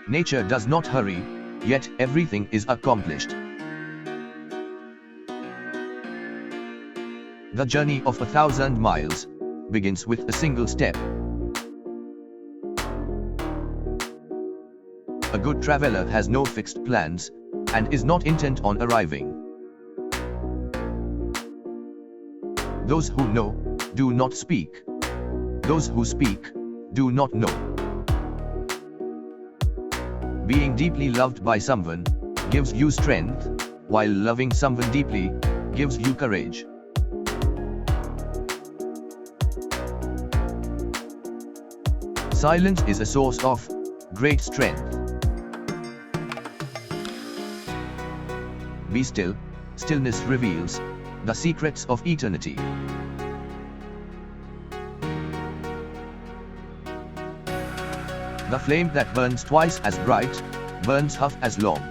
Nature does not hurry, yet everything is accomplished. The journey of 1,000 miles begins with a single step. A good traveler has no fixed plans and is not intent on arriving. Those who know do not speak. Those who speak do not know. Being deeply loved by someone gives you strength, while loving someone deeply gives you courage. Silence is a source of great strength. Be still, stillness reveals the secrets of eternity. The flame that burns twice as bright, burns half as long.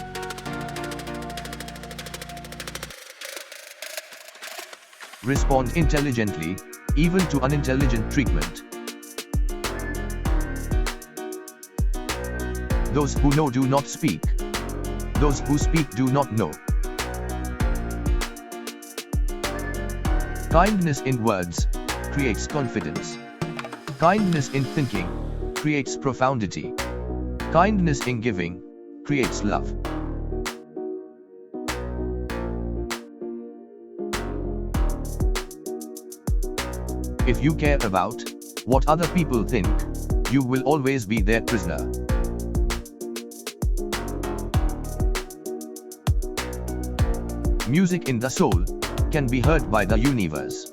Respond intelligently, even to unintelligent treatment. Those who know do not speak. Those who speak do not know. Kindness in words creates confidence. Kindness in thinking creates profundity. Kindness in giving creates love. If you care about what other people think, you will always be their prisoner. Music in the soul can be heard by the universe.